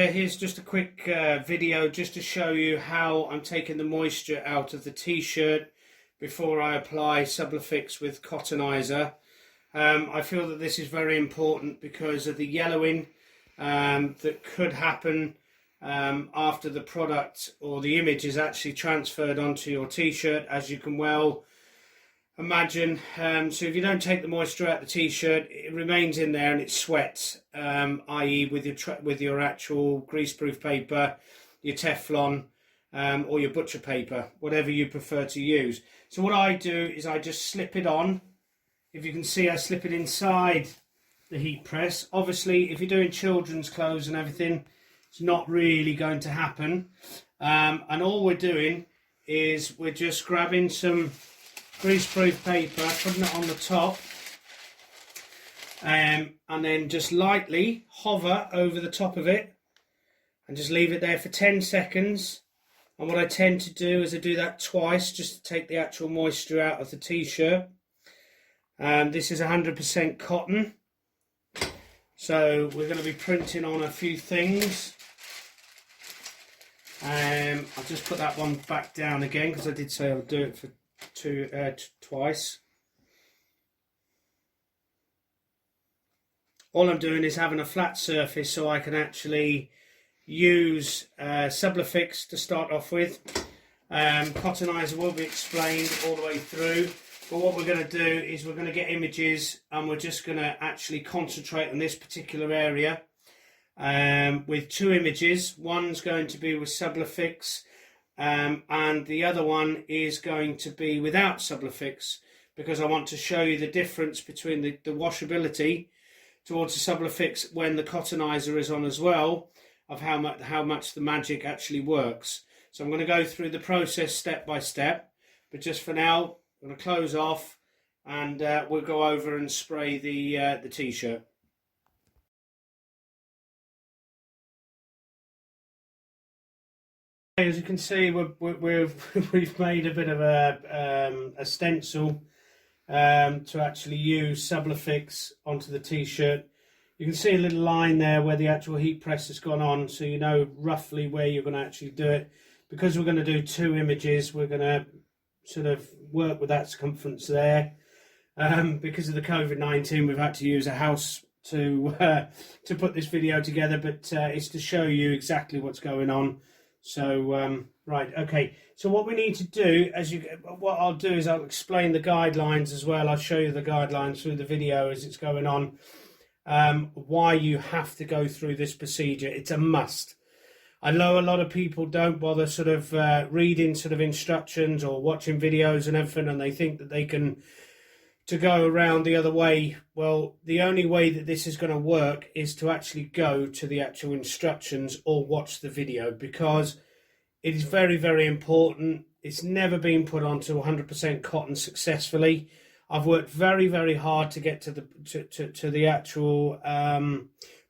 Here's just a quick video just to show you how I'm taking the moisture out of the t-shirt before I apply Subli-fix with Cottonizer. I feel that this is very important because of the yellowing that could happen after the product or the image is actually transferred onto your t-shirt, as you can well imagine. So if you don't take the moisture out of the t-shirt, it remains in there and it sweats, i.e. with your actual greaseproof paper, your Teflon, or your butcher paper, whatever you prefer to use. So what I do is I just slip it on. If you can see, I slip it inside the heat press. Obviously, if you're doing children's clothes and everything, it's not really going to happen. And all we're doing is we're just grabbing some greaseproof paper, putting it on the top, and then just lightly hover over the top of it and just leave it there for 10 seconds. And what I tend to do is I do that twice just to take the actual moisture out of the t-shirt. This is 100% cotton, so we're going to be printing on a few things. I'll just put that one back down again because I did say I'll do it for twice. All I'm doing is having a flat surface so I can actually use Sublifix to start off with. Cottonizer will be explained all the way through, but what we're going to do is we're going to get images and we're just going to actually concentrate on this particular area with two images. One's going to be with Sublifix, and the other one is going to be without Sublifix, because I want to show you the difference between the washability towards the Sublifix when the Cottonizer is on as well, of how much the magic actually works. So I'm going to go through the process step by step, but just for now I'm going to close off and we'll go over and spray the t-shirt. As you can see, we've made a bit of a stencil to actually use Sublifix onto the t-shirt. You can see a little line there where the actual heat press has gone on, so you know roughly where you're going to actually do it. Because we're going to do two images, we're going to sort of work with that circumference there. Because of the COVID-19, we've had to use a house to put this video together, but it's to show you exactly what's going on. So right, okay, so what we need to do, what I'll do is I'll explain the guidelines as well. I'll show you the guidelines through the video as it's going on, why you have to go through this procedure. It's a must. I know a lot of people don't bother sort of reading sort of instructions or watching videos and everything, and they think that they can to go around the other way. Well, the only way that this is going to work is to actually go to the actual instructions or watch the video, because it is very, very important. It's never been put onto 100% cotton successfully. I've worked very, very hard to get to the actual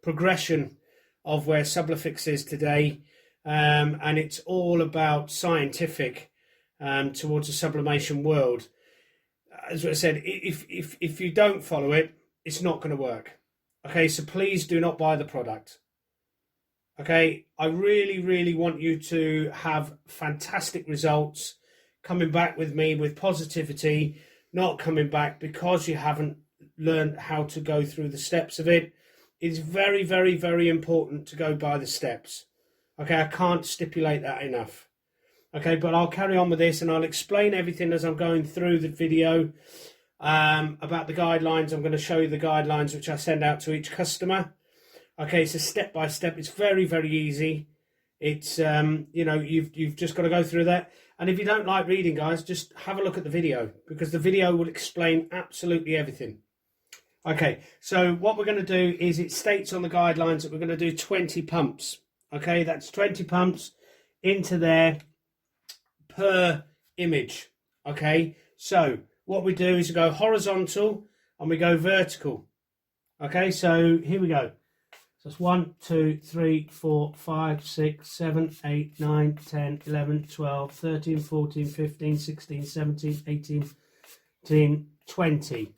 progression of where Sublifix is today, and it's all about scientific towards the sublimation world. As I said, if you don't follow it, it's not going to work. Okay, so please do not buy the product. Okay, I really, really want you to have fantastic results, coming back with me with positivity, not coming back because you haven't learned how to go through the steps of it. It's very, very, very important to go by the steps. Okay, I can't stipulate that enough. Okay, but I'll carry on with this and I'll explain everything as I'm going through the video about the guidelines. I'm going to show you the guidelines which I send out to each customer. Okay, so step by step, it's very, very easy. It's, you know, you've just got to go through that. And if you don't like reading, guys, just have a look at the video, because the video will explain absolutely everything. Okay, so what we're going to do is it states on the guidelines that we're going to do 20 pumps. Okay, that's 20 pumps into there per image. Okay, so what we do is we go horizontal and we go vertical. Okay, so here we go. So it's 1, 2, 3, 4, 5, 6, 7, 8, 9, 10, 11, 12, 13, 14, 15, 16, 17, 18, 19, 20.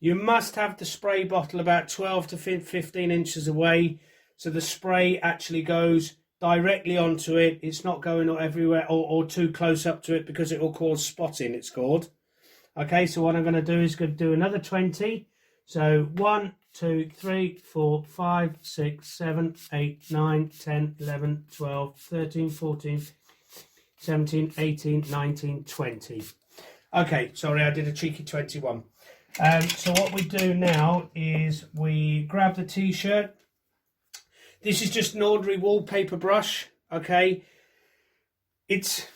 You must have the spray bottle about 12 to 15 inches away so the spray actually goes directly onto it. It's not going everywhere or too close up to it, because it will cause spotting, it's called. Okay, so what I'm going to do is do another 20. So 1, 2, 3, 4, 5, 6, 7, 8, 9, 10, 11, 12, 13, 14, 17, 18, 19, 20. Okay, sorry, I did a cheeky 21. So what we do now is we grab the t-shirt. This is just an ordinary wallpaper brush, okay? It's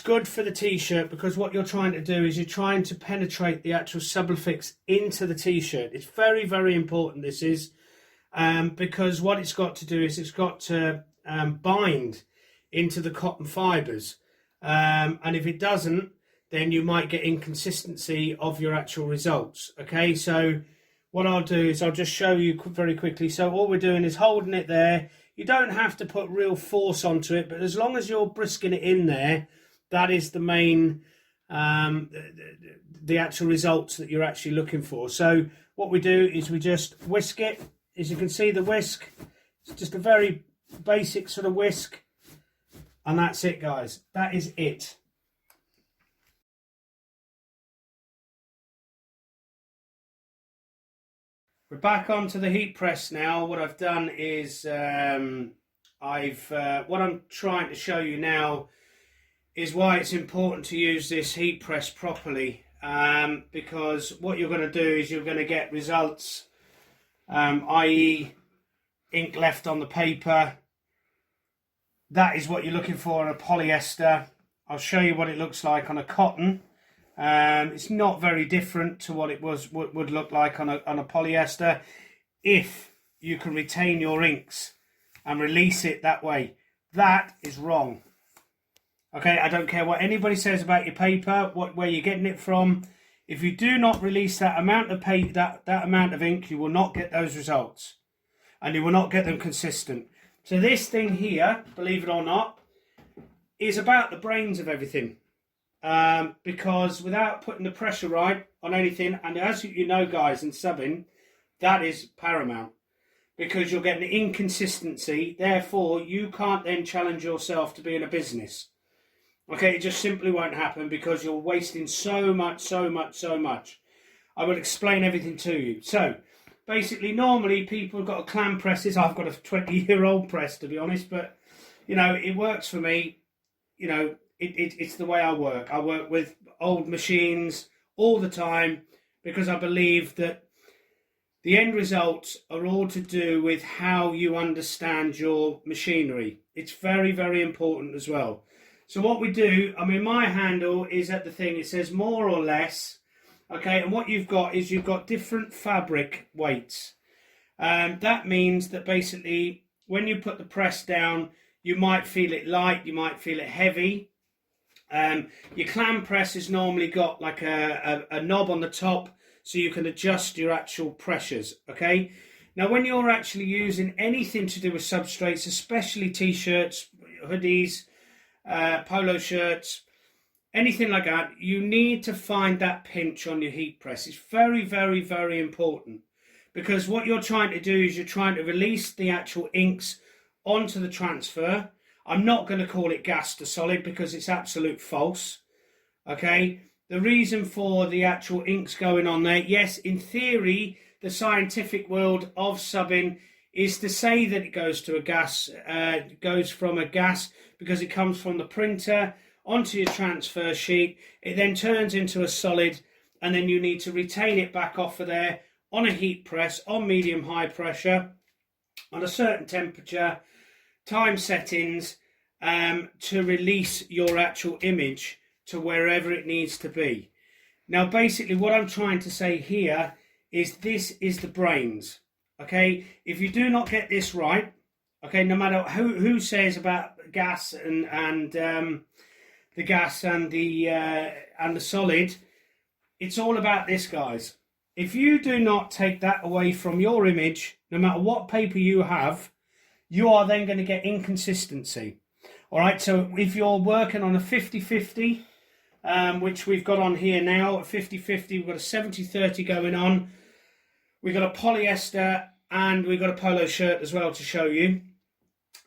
good for the t-shirt, because what you're trying to do is you're trying to penetrate the actual Sublifix into the t-shirt. It's very, very important, this is, because what it's got to do is it's got to bind into the cotton fibres. And if it doesn't, then you might get inconsistency of your actual results. Okay, so what I'll do is I'll just show you very quickly. So all we're doing is holding it there. You don't have to put real force onto it, but as long as you're brisking it in there, that is the main, the actual results that you're actually looking for. So what we do is we just whisk it. As you can see, the whisk, it's just a very basic sort of whisk. And that's it, guys. That is it. We're back onto the heat press now. What I've done is what I'm trying to show you now is why it's important to use this heat press properly, because what you're going to do is you're going to get results, i.e. ink left on the paper. That is what you're looking for on a polyester. I'll show you what it looks like on a cotton. It's not very different to what it would look like on a polyester, if you can retain your inks and release it that way. That is wrong. Okay, I don't care what anybody says about your paper, where you're getting it from. If you do not release that amount of paper, that amount of ink, you will not get those results, and you will not get them consistent. So this thing here, believe it or not, is about the brains of everything. Because without putting the pressure right on anything, and as you know, guys, in subbing, that is paramount, because you're getting inconsistency. Therefore, you can't then challenge yourself to be in a business. Okay, it just simply won't happen, because you're wasting so much. I will explain everything to you. So, basically, normally people have got clam presses. I've got a 20-year-old press, to be honest, but, you know, it works for me. You know, it's the way I work. I work with old machines all the time, because I believe that the end results are all to do with how you understand your machinery. It's very, very important as well. So what we do, I mean, my handle is at the thing, it says more or less, okay, and what you've got is you've got different fabric weights. That means that basically when you put the press down, you might feel it light, you might feel it heavy. Your clam press has normally got like a knob on the top, so you can adjust your actual pressures, okay? Now, when you're actually using anything to do with substrates, especially t-shirts, hoodies, polo shirts, anything like that, you need to find that pinch on your heat press. It's very, very, very important, because what you're trying to do is you're trying to release the actual inks onto the transfer. I'm not going to call it gas to solid, because it's absolute false. Okay, the reason for the actual inks going on there, yes, in theory, the scientific world of subbing is to say that it goes to a gas, goes from a gas, because it comes from the printer onto your transfer sheet. It then turns into a solid, and then you need to retain it back off of there on a heat press, on medium high pressure, on a certain temperature, time settings, to release your actual image to wherever it needs to be. Now, basically what I'm trying to say here is this is the brains. Okay, if you do not get this right, okay, no matter who says about gas and the gas and the solid, it's all about this, guys. If you do not take that away from your image, no matter what paper you have, you are then going to get inconsistency. All right, so if you're working on a 50-50, which we've got on here now, a 50-50, we've got a 70-30 going on. We've got a polyester and we've got a polo shirt as well to show you.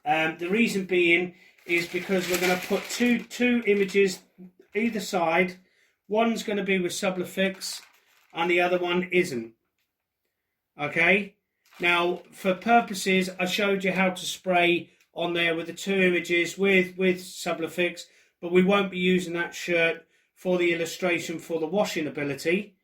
The reason being is because we're going to put two images either side. One's going to be with Sublifix and the other one isn't. Okay, now for purposes, I showed you how to spray on there with the two images with Sublifix, but we won't be using that shirt for the illustration for the washing ability.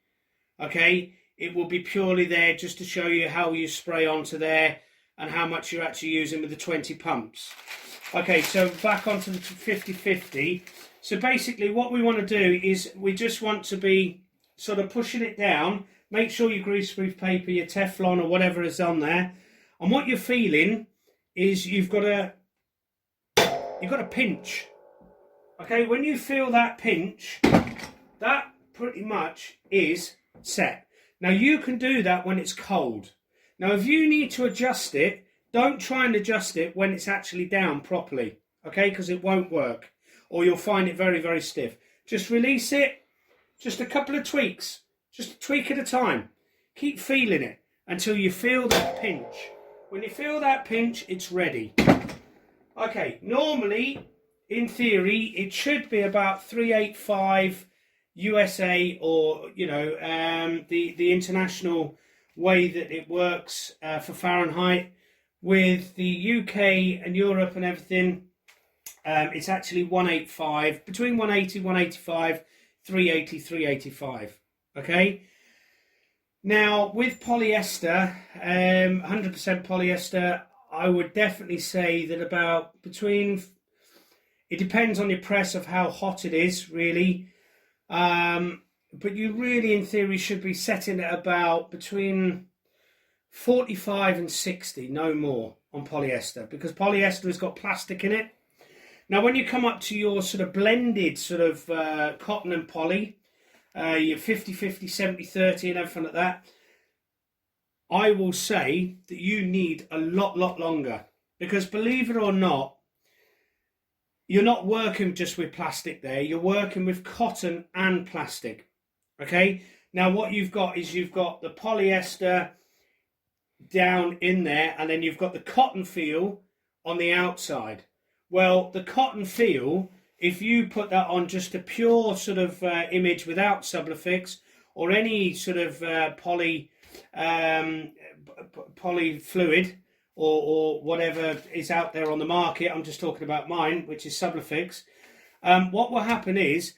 Okay, it will be purely there just to show you how you spray onto there and how much you're actually using with the 20 pumps. Okay, so back onto the 50-50. So basically what we want to do is we just want to be sort of pushing it down. Make sure your greaseproof paper, your Teflon or whatever is on there. And what you're feeling is you've got a pinch. Okay, when you feel that pinch, that pretty much is set. Now you can do that when it's cold. Now if you need to adjust it, don't try and adjust it when it's actually down properly. Okay, because it won't work. Or you'll find it very, very stiff. Just release it. Just a couple of tweaks. Just a tweak at a time. Keep feeling it until you feel that pinch. When you feel that pinch, it's ready. Okay, normally, in theory, it should be about 385 USA, or, you know, the international way that it works for Fahrenheit. With the UK and Europe and everything, it's actually 185, between 180, 185, 380, 385. Okay. Now with polyester, 100% polyester, I would definitely say that about between, it depends on your press of how hot it is really, but you really in theory should be setting it about between 45 and 60, no more on polyester, because polyester has got plastic in it. Now when you come up to your sort of blended sort of cotton and poly, your 50-50, 70-30 and everything like that, I will say that you need a lot longer, because believe it or not, you're not working just with plastic there, you're working with cotton and plastic. Okay, now what you've got is you've got the polyester down in there, and then you've got the cotton feel on the outside. Well, the cotton feel, if you put that on just a pure sort of image without Sublifix or any sort of poly fluid or whatever is out there on the market, I'm just talking about mine, which is Sublifix, what will happen is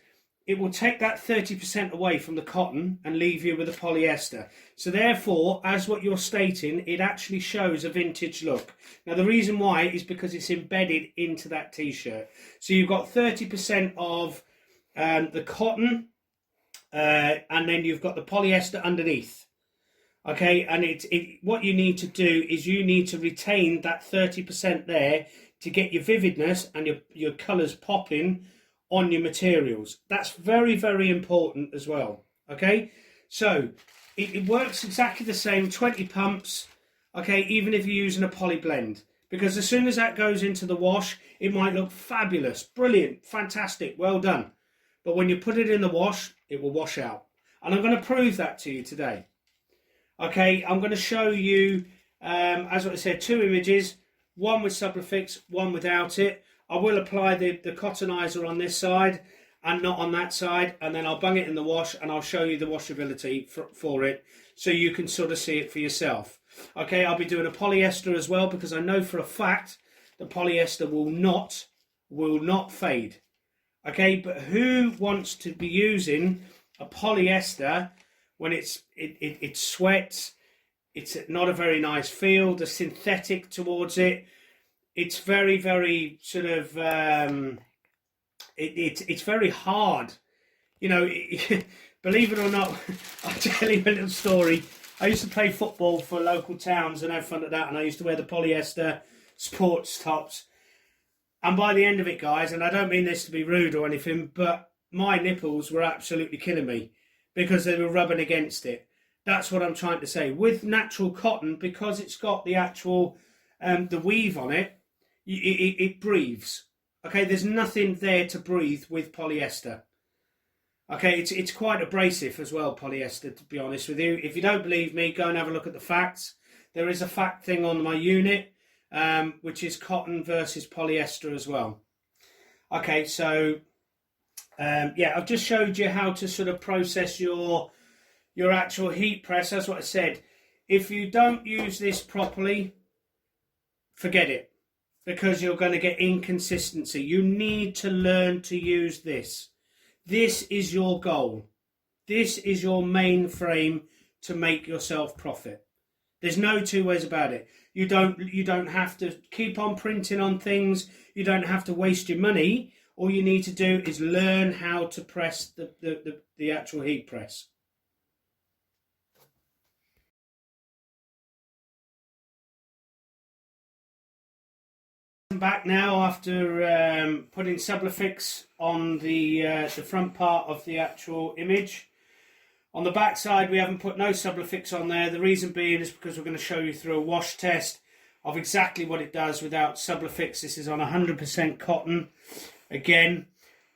it will take that 30% away from the cotton and leave you with a polyester. So therefore, as what you're stating, it actually shows a vintage look. Now the reason why is because it's embedded into that t-shirt. So you've got 30% of the cotton, and then you've got the polyester underneath. Okay, and what you need to do is you need to retain that 30% there to get your vividness and your colours popping on your materials. That's very, very important as well. Okay, so it works exactly the same, 20 pumps, okay, even if you're using a poly blend, because as soon as that goes into the wash, it might look fabulous, brilliant, fantastic, well done, but when you put it in the wash, it will wash out. And I'm going to prove that to you today. Okay, I'm going to show you, as I said, two images, one with Sublifix, one without it. I will apply the cottonizer on this side and not on that side, and then I'll bung it in the wash and I'll show you the washability for it so you can sort of see it for yourself. Okay, I'll be doing a polyester as well, because I know for a fact the polyester will not fade. Okay, but who wants to be using a polyester when it sweats, it's not a very nice feel, the synthetic towards it, it's very, very sort of, it's very hard. You know, believe it or not, I'll tell you a little story. I used to play football for local towns and have fun at that, and I used to wear the polyester sports tops. And by the end of it, guys, and I don't mean this to be rude or anything, but my nipples were absolutely killing me because they were rubbing against it. That's what I'm trying to say. With natural cotton, because it's got the actual, the weave on it, it breathes. Okay, there's nothing there to breathe with polyester. Okay, it's quite abrasive as well, polyester, to be honest with you. If you don't believe me, go and have a look at the facts. there is a fact thing on my unit, which is cotton versus polyester as well. Okay, so yeah, I've just showed you how to sort of process your actual heat press. That's what I said. If you don't use this properly, forget it, because you're going to get inconsistency. You need to learn to use this. This is your goal. This is your main frame to make yourself profit. There's no two ways about it. You don't have to keep on printing on things. You don't have to waste your money. All you need to do is learn how to press the actual heat press. I'm back now after putting Sublifix on the front part of the actual image. On the back side, we haven't put no Sublifix on there. The reason being is because we're going to show you through a wash test of exactly what it does without Sublifix. This is on 100% cotton. Again,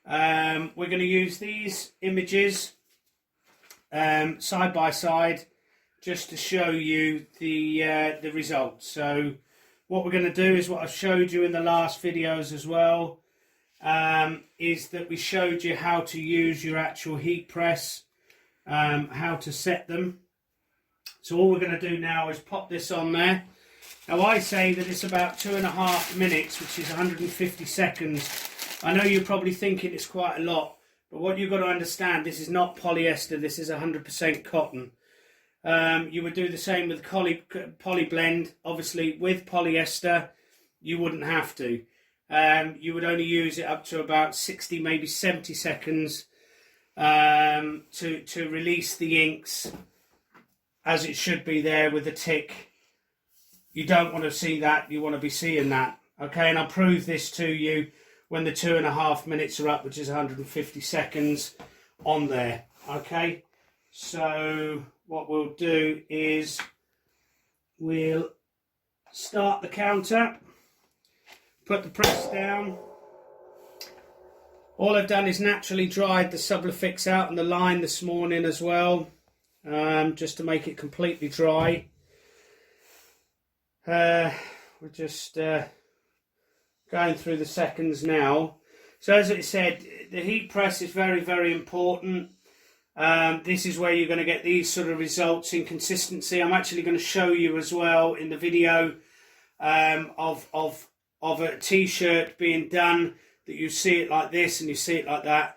we're going to use these images side by side just to show you the results. So what we're going to do is what I showed you in the last videos as well, is that we showed you how to use your actual heat press, how to set them. So all we're going to do now is pop this on there. Now I say that it's about 2.5 minutes, which is 150 seconds. I know you're probably thinking it's quite a lot, but what you've got to understand, this is not polyester, this is 100% cotton. You would do the same with poly blend. Obviously with polyester you wouldn't have to. You would only use it up to about 60, maybe 70 seconds to release the inks as it should be there with the tick. You don't want to see that, you want to be seeing that. Okay, and I'll prove this to you when the 2.5 minutes are up, which is 150 seconds on there. Okay, so what we'll do is we'll start the counter, put the press down. All I've done is naturally dried the Sublifix out on the line this morning as well, just to make it completely dry. We're just going through the seconds now. So as I said, the heat press is very, very important. This is where you're going to get these sort of results in consistency. I'm actually going to show you as well in the video of a t-shirt being done, that you see it like this and you see it like that,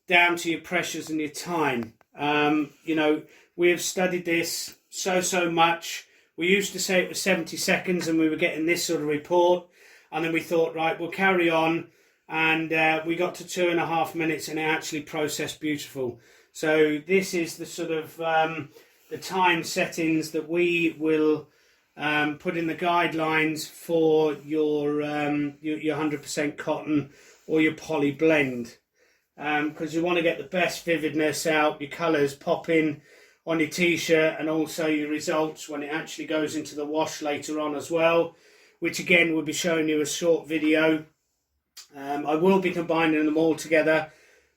down to your pressures and your time. You know, we have studied this so much. We used to say it was 70 seconds and we were getting this sort of report, and then we thought, right, we'll carry on, and we got to 2.5 minutes and it actually processed beautiful. So this is the sort of the time settings that we will put in the guidelines for your 100% cotton or your poly blend, because you want to get the best vividness out, your colours popping on your t-shirt, and also your results when it actually goes into the wash later on as well, which again we'll be showing you a short video. I will be combining them all together,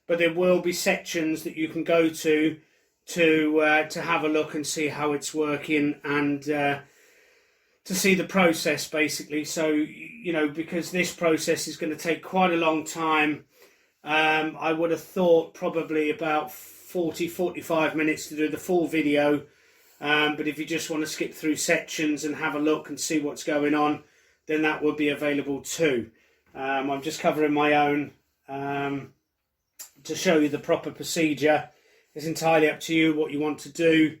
but there will be sections that you can go to have a look and see how it's working, and to see the process basically. So, you know, because this process is going to take quite a long time, I would have thought probably about 40-45 minutes to do the full video, but if you just want to skip through sections and have a look and see what's going on, then that would be available too. I'm just covering my own to show you the proper procedure. It's entirely up to you what you want to do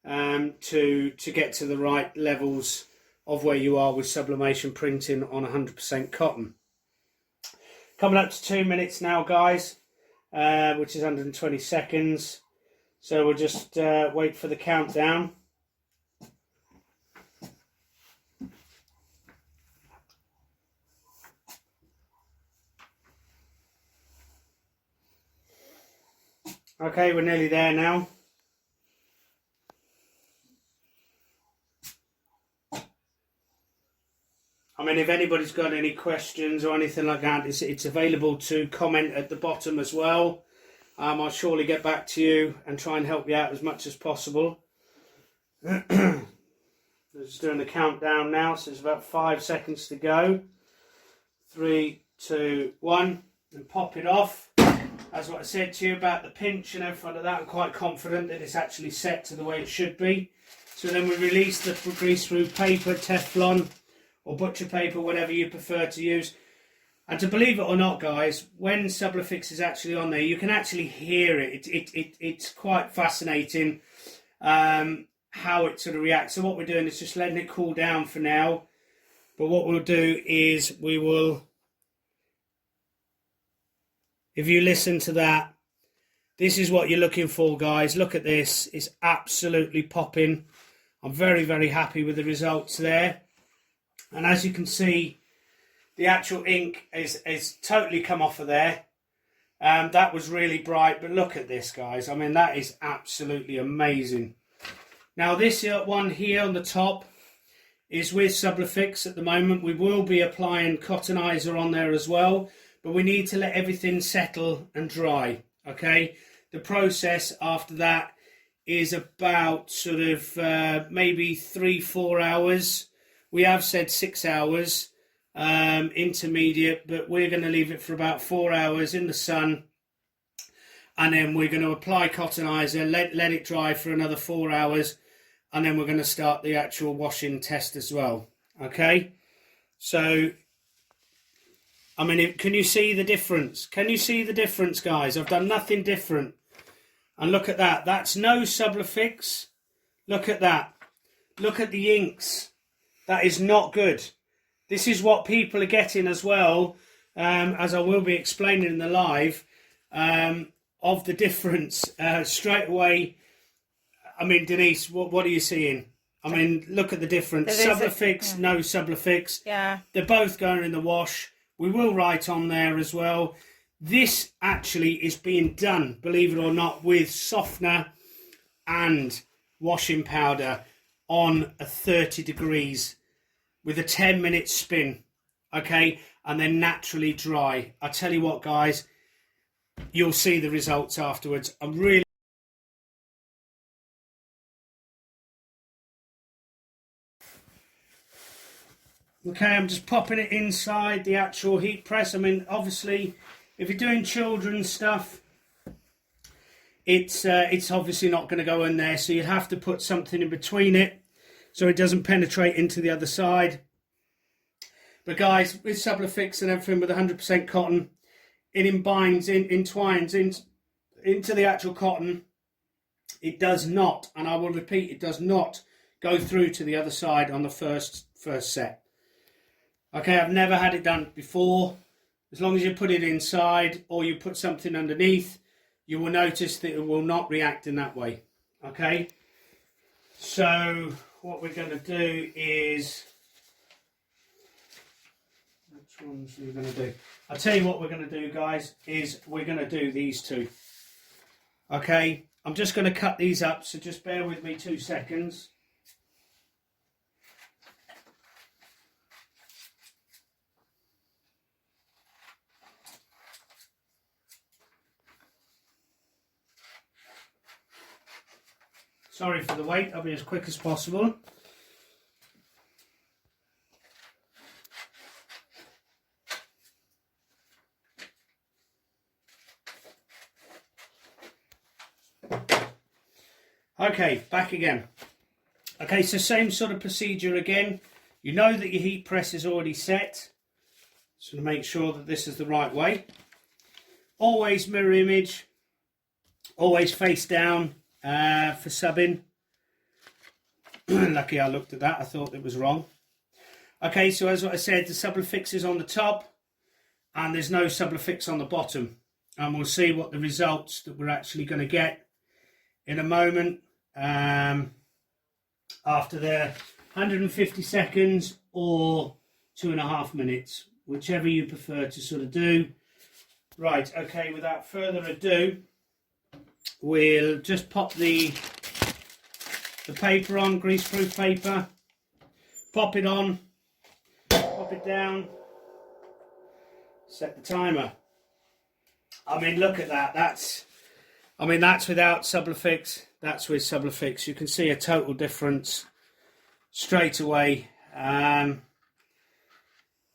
to get to the right levels of where you are with sublimation printing on 100% cotton. Coming up to 2 minutes now, guys, which is 120 seconds. So we'll just wait for the countdown. Okay, we're nearly there now. I mean, if anybody's got any questions or anything like that, it's available to comment at the bottom as well. I'll surely get back to you and try and help you out as much as possible. So just doing the countdown now, so there's about 5 seconds to go. 3, 2, 1, and pop it off. As what I said to you about the pinch and everything like that, I'm quite confident that it's actually set to the way it should be. So then we release the grease-proof paper, Teflon or butcher paper, whatever you prefer to use. And to believe it or not, guys, when Sublifix is actually on there, you can actually hear it. It's quite fascinating how it sort of reacts. So what we're doing is just letting it cool down for now. But what we'll do is we will, if you listen to that, this is what you're looking for, guys. Look at this. It's absolutely popping. I'm very, very happy with the results there. And as you can see, the actual ink is totally come off of there. That was really bright, but look at this, guys. I mean, that is absolutely amazing. Now, this one here on the top is with Sublifix at the moment. We will be applying Cottonizer on there as well, but we need to let everything settle and dry, okay? The process after that is about sort of maybe 3-4 hours. We have said 6 hours. Intermediate, but we're going to leave it for about 4 hours in the sun, and then we're going to apply Cottonizer, let it dry for another 4 hours, and then we're going to start the actual washing test as well. Okay, so I mean, can you see the difference? Can you see the difference, guys? I've done nothing different, and look at that. That's no Sublifix. Look at that. Look at the inks. That is not good. This is what people are getting as well, as I will be explaining in the live, of the difference straight away. I mean, Denise, what are you seeing? I mean, look at the difference. Sublifix, no Sublifix. Yeah. They're both going in the wash. We will write on there as well. This actually is being done, believe it or not, with softener and washing powder on a 30 degrees. With a 10-minute spin, okay, and then naturally dry. I tell you what, guys, you'll see the results afterwards. I'm really okay. I'm just popping it inside the actual heat press. I mean, obviously, if you're doing children's stuff, it's obviously not going to go in there, so you'd have to put something in between it, so it doesn't penetrate into the other side. But guys, with Sublifix and everything with 100% cotton, it entwines into the actual cotton. It does not, and I will repeat, it does not go through to the other side on the first set. Okay, I've never had it done before. As long as you put it inside or you put something underneath, you will notice that it will not react in that way. Okay, so what we're going to do is, which ones are we going to do? I'll tell you what we're going to do, guys, is we're going to do these two. Okay, I'm just going to cut these up, so just bear with me 2 seconds. Sorry for the wait, I'll be as quick as possible. Okay, back again. Okay, so same sort of procedure again. You know that your heat press is already set. So to make sure that this is the right way. Always mirror image. Always face down for subbing. Lucky I looked at that, I thought it was wrong. Okay, so as I said, the Sublifix is on the top and there's no Sublifix on the bottom. And we'll see what the results that we're actually going to get in a moment. After the 150 seconds or 2.5 minutes, whichever you prefer to sort of do. Right, okay, without further ado, we'll just pop the paper on, greaseproof paper, pop it on, pop it down, set the timer. I mean, look at that. That's without Sublifix. That's with Sublifix. You can see a total difference. straight away.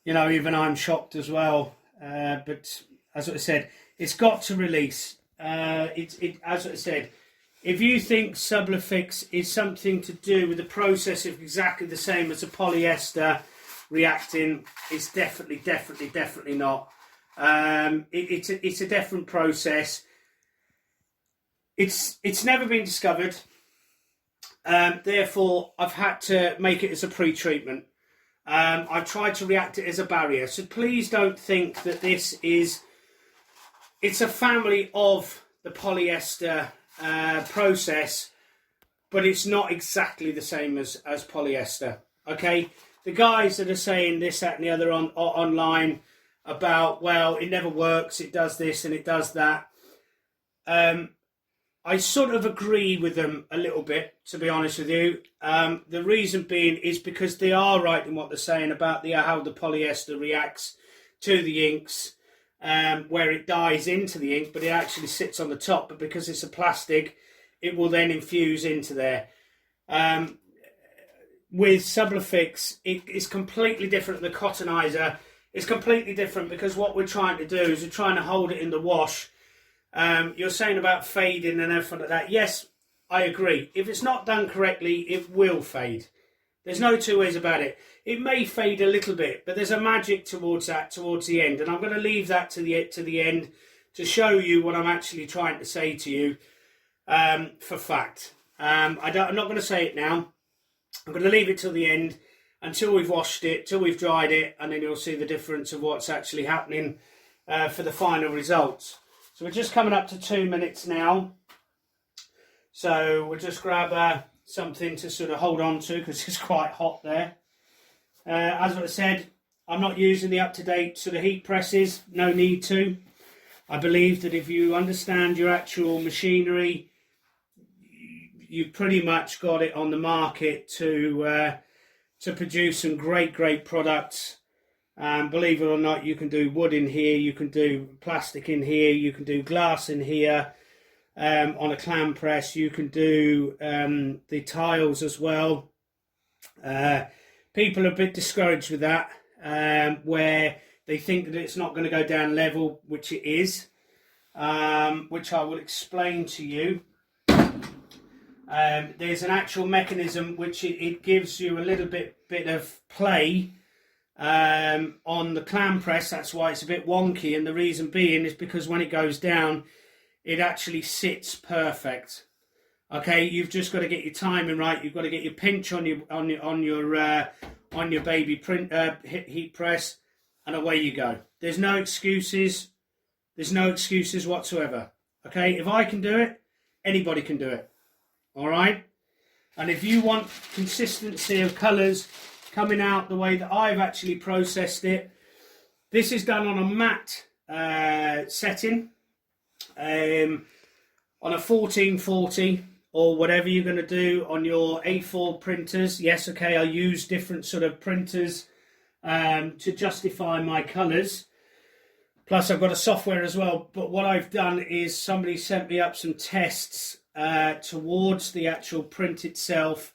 You know, even I'm shocked as well. But as I said, it's got to release. As I said, if you think Sublifix is something to do with the process of exactly the same as a polyester reacting, it's definitely not. It's a different process. It's never been discovered. Therefore, I've had to make it as a pre-treatment. I've tried to react it as a barrier. So please don't think that this is... It's a family of the polyester process, but it's not exactly the same as polyester. Okay? The guys that are saying this, that and the other online about, well, it never works, it does this and it does that. I sort of agree with them a little bit, to be honest with you. The reason being is because they are right in what they're saying about how the polyester reacts to the inks, where it dyes into the ink, but it actually sits on the top. But because it's a plastic, it will then infuse into there. With Sublifix, it's completely different than the Cottonizer. It's completely different because what we're trying to do is we're trying to hold it in the wash. You're saying about fading and everything like that. Yes, I agree. If it's not done correctly, it will fade. There's no two ways about it. It may fade a little bit, but there's a magic towards that, towards the end. And I'm going to leave that to the end to show you what I'm actually trying to say to you for fact. I'm not going to say it now. I'm going to leave it till the end, until we've washed it, till we've dried it, and then you'll see the difference of what's actually happening for the final results. So we're just coming up to 2 minutes now. So we'll just grab something to sort of hold on to because it's quite hot there. As I said, I'm not using the up-to-date sort of heat presses. No need to. I believe that if you understand your actual machinery, you've pretty much got it on the market to produce some great products. Believe it or not, you can do wood in here, you can do plastic in here, you can do glass in here on a clam press, you can do the tiles as well. People are a bit discouraged with that, where they think that it's not going to go down level, which it is, which I will explain to you. There's an actual mechanism which it gives you a little bit of play on the clam press. That's why it's a bit wonky, and the reason being is because when it goes down, it actually sits perfect. Okay, you've just got to get your timing right. You've got to get your pinch on your baby print heat press, and away you go. There's no excuses. There's no excuses whatsoever. Okay, if I can do it, anybody can do it. All right, and if you want consistency of colours coming out the way that I've actually processed it, this is done on a matte setting, on a 1440 or whatever you're going to do on your A4 printers. Yes, okay, I use different sort of printers to justify my colours. Plus I've got a software as well, but what I've done is somebody sent me up some tests towards the actual print itself,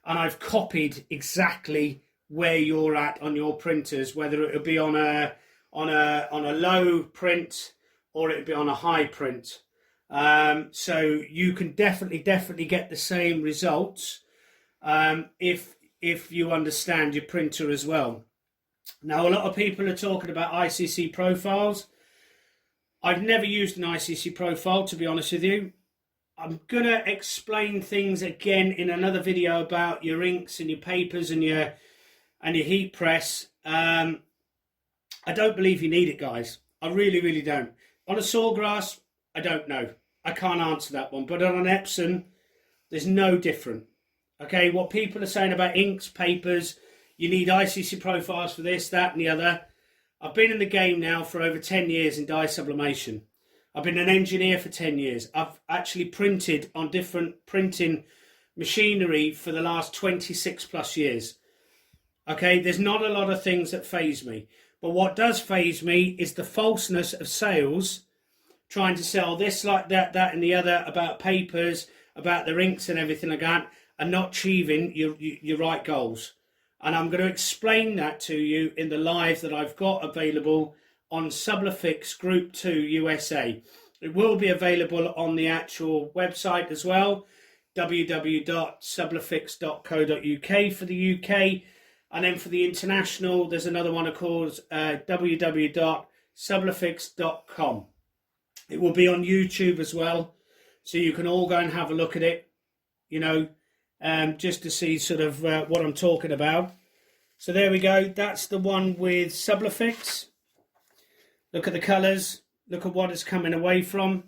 and I've copied exactly where you're at on your printers, whether it would be on a low print or it would be on a high print. So you can definitely get the same results if you understand your printer as well. Now, a lot of people are talking about ICC profiles. I've never used an ICC profile, to be honest with you. I'm going to explain things again in another video about your inks and your papers and your heat press. I don't believe you need it, guys. I really don't. On a sawgrass, I don't know. I can't answer that one. But on an Epson, there's no different. Okay, what people are saying about inks, papers, you need ICC profiles for this, that and the other. I've been in the game now for over 10 years in dye sublimation. I've been an engineer for 10 years. I've actually printed on different printing machinery for the last 26 plus years. Okay, there's not a lot of things that faze me. But what does faze me is the falseness of sales, trying to sell this, like that, that and the other, about papers, about their inks and everything like that. and not achieving your right goals. And I'm going to explain that to you in the live that I've got available on Sublifix Group 2 USA. It will be available on the actual website as well, www.sublifix.co.uk for the UK. And then for the international, there's another one called www.sublifix.com. It will be on YouTube as well, so you can all go and have a look at it, you know, just to see sort of what I'm talking about. So there we go. That's the one with Sublifix. Look at the colours. Look at what it's coming away from.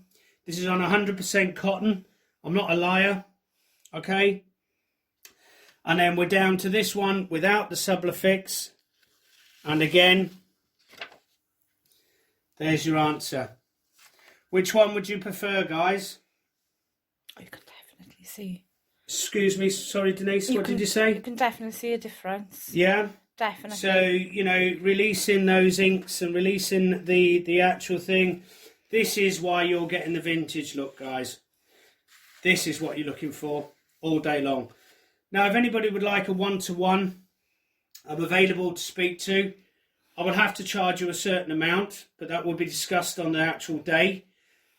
This is on 100% cotton. I'm not a liar. Okay. And then we're down to this one without the Sublifix. And again, there's your answer. Which one would you prefer, guys? You can definitely see. Excuse me, sorry, Denise, what did you say? You can definitely see a difference. Yeah? Definitely. So, you know, releasing those inks and releasing the actual thing, this is why you're getting the vintage look, guys. This is what you're looking for all day long. Now, if anybody would like a one-to-one, I'm available to speak to. I would have to charge you a certain amount, but that will be discussed on the actual day.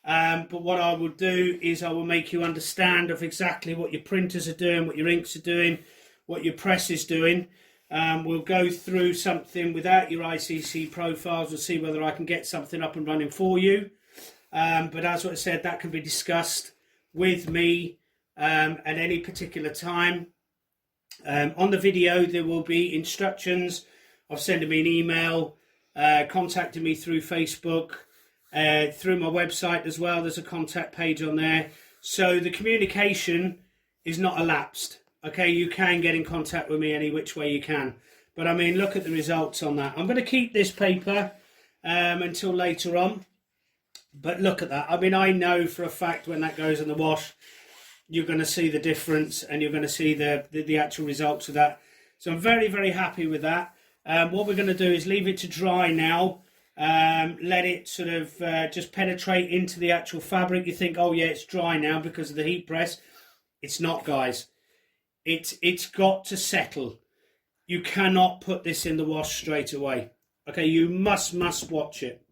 But what I will do is I will make you understand of exactly what your printers are doing, what your inks are doing, what your press is doing. We'll go through something without your ICC profiles. We'll see whether I can get something up and running for you. But as I said, that can be discussed with me at any particular time. On the video, there will be instructions of sending me an email, contacting me through Facebook, through my website as well. There's a contact page on there. So the communication is not elapsed. Okay, you can get in contact with me any which way you can. But I mean, look at the results on that. I'm going to keep this paper until later on. But look at that. I mean, I know for a fact when that goes in the wash, you're going to see the difference and you're going to see the actual results of that. So I'm very, very happy with that. What we're going to do is leave it to dry now. Let it sort of just penetrate into the actual fabric. You think, oh yeah, it's dry now because of the heat press. It's not, guys. It's got to settle. You cannot put this in the wash straight away. Okay, you must watch it.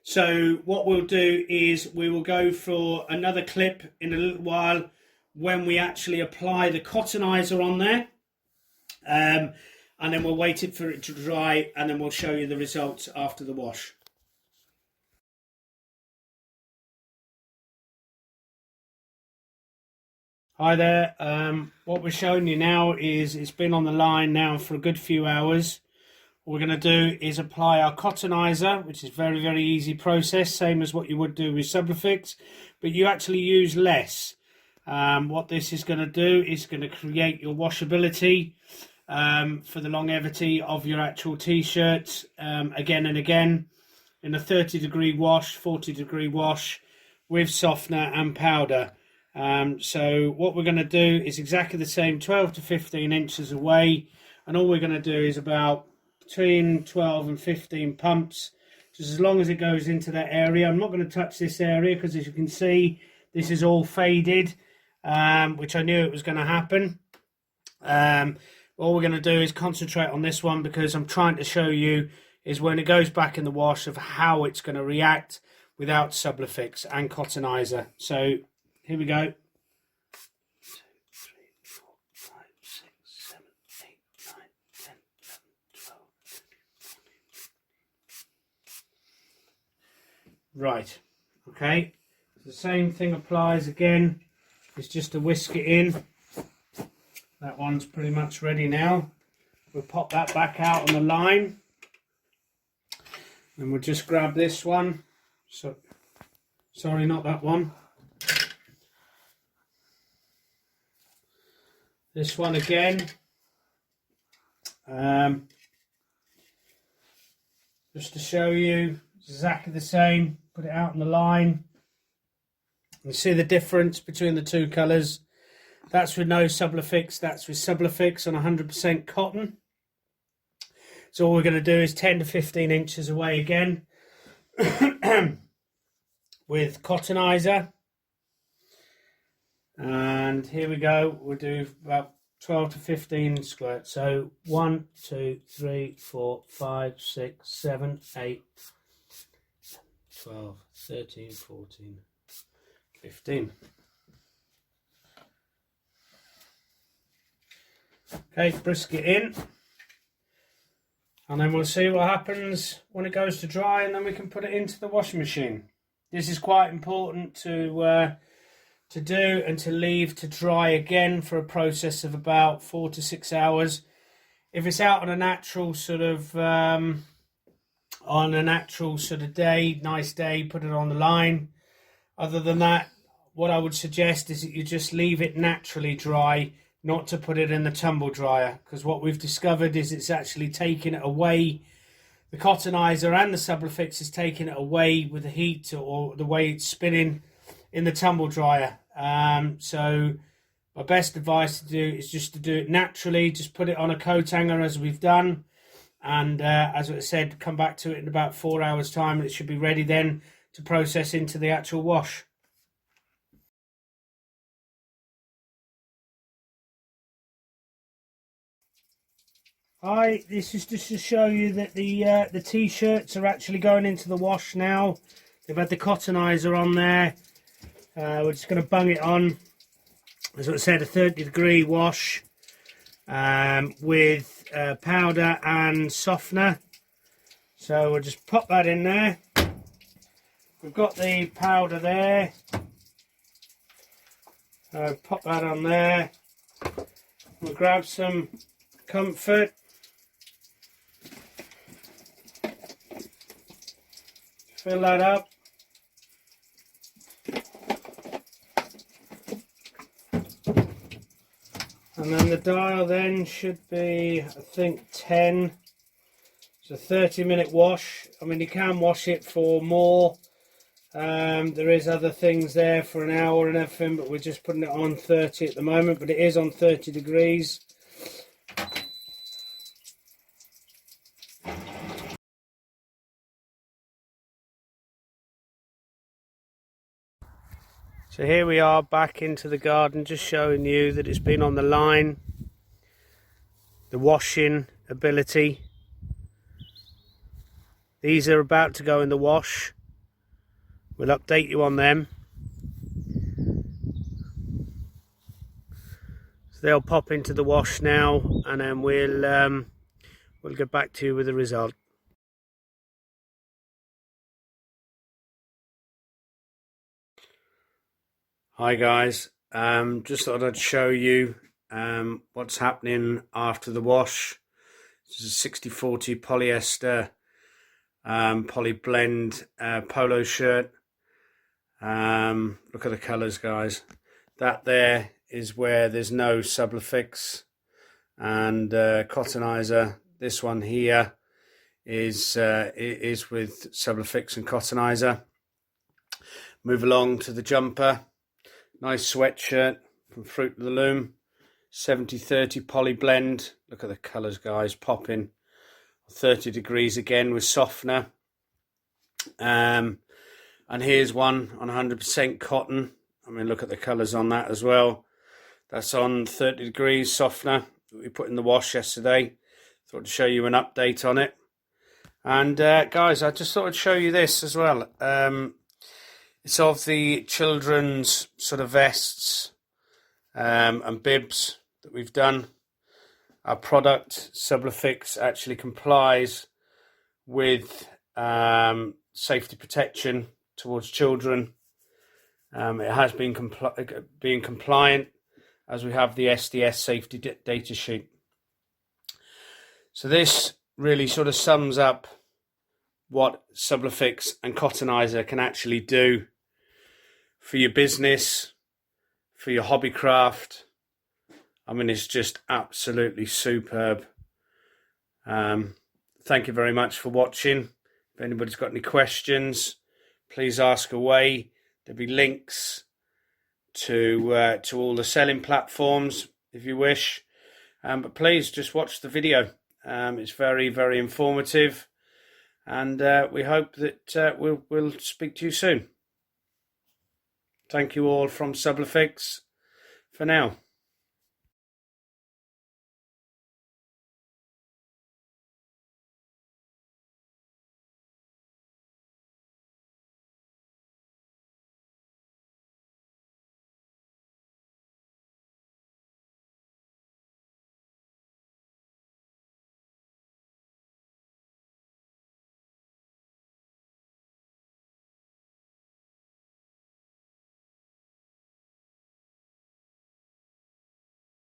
So what we'll do is we will go for another clip in a little while when we actually apply the cottonizer on there. And then we'll wait for it to dry, and then we'll show you the results after the wash. Hi there. What we're showing you now is it's been on the line now for a good few hours. What we're going to do is apply our cottonizer, which is very, very easy process, same as what you would do with Sublifix, but you actually use less. What this is going to do is going to create your washability for the longevity of your actual t-shirts again and again in a 30-degree wash, 40-degree wash with softener and powder. So what we're going to do is exactly the same, 12 to 15 inches away, and all we're going to do is about between 12 and 15 pumps, just as long as it goes into that area. I'm not going to touch this area because, as you can see, this is all faded, which I knew it was going to happen. All we're going to do is concentrate on this one because I'm trying to show you is when it goes back in the wash of how it's going to react without Subli-fix and Cottanizer. So here we go. 2, 3, 4, 5, 6, 7, 8, 9, 10, 11, 12. Right. Okay. The same thing applies again. It's just to whisk it in. That one's pretty much ready now. We'll pop that back out on the line. And we'll just grab this one. So, sorry, not that one. This one again. Just to show you, it's exactly the same. Put it out on the line. You see the difference between the two colours. That's with no Subli-fix, that's with Subli-fix on 100% cotton. So all we're going to do is 10 to 15 inches away again with Cottanizer. And here we go. We'll do about 12 to 15 squirts. So 1, 2, 3, 4, 5, 6, 7, 8, 12, 13, 14, 15. Okay, brisket in. And then we'll see what happens when it goes to dry, and then we can put it into the washing machine. This is quite important to do and to leave to dry again for a process of about 4 to 6 hours. If it's out on a natural sort of day, nice day, put it on the line. Other than that, what I would suggest is that you just leave it naturally dry, not to put it in the tumble dryer, because what we've discovered is it's actually taking it away. The Cottonizer and the Sublifix is taking it away with the heat or the way it's spinning in the tumble dryer. So my best advice to do is just to do it naturally. Just put it on a coat hanger as we've done, and as I said, come back to it in about 4 hours time, and it should be ready then to process into the actual wash. Hi, this is just to show you that the t-shirts are actually going into the wash now. They've had the Cottonizer on there. We're just going to bung it on. As I said, a 30-degree wash with powder and softener. So we'll just pop that in there. We've got the powder there. Pop that on there. We'll grab some Comfort. Fill that up. And then the dial then should be, I think, 10. It's a 30-minute wash. I mean, you can wash it for more. There is other things there for an hour and everything, but we're just putting it on 30 at the moment, but it is on 30 degrees. So here we are back into the garden, just showing you that it's been on the line, the washing ability. These are about to go in the wash. We'll update you on them. So they'll pop into the wash now, and then we'll get back to you with the result. Hi guys, just thought I'd show you what's happening after the wash. This is a 60-40 polyester poly blend polo shirt. Look at the colours, guys. That there is where there's no Subli-fix and Cottanizer. This one here is with Subli-fix and Cottanizer. Move along to the jumper. Nice sweatshirt from Fruit of the Loom, 70-30 poly blend. Look at the colours, guys, popping. 30 degrees again with softener. And here's one on 100% cotton. I mean, look at the colours on that as well. That's on 30 degrees softener that we put in the wash yesterday. Thought to show you an update on it. And guys, I just thought I'd show you this as well. It's of the children's sort of vests and bibs that we've done. Our product, Subli-fix, actually complies with safety protection towards children. It has been being compliant, as we have the SDS safety data sheet. So this really sort of sums up what Subli-fix and Cottanizer can actually do for your business, for your hobby craft. I mean, it's just absolutely superb. Thank you very much for watching. If anybody's got any questions, please ask away. There'll be links to all the selling platforms if you wish. But please just watch the video. It's very, very informative. And we hope that we'll speak to you soon. Thank you all from Subli-fix. for now.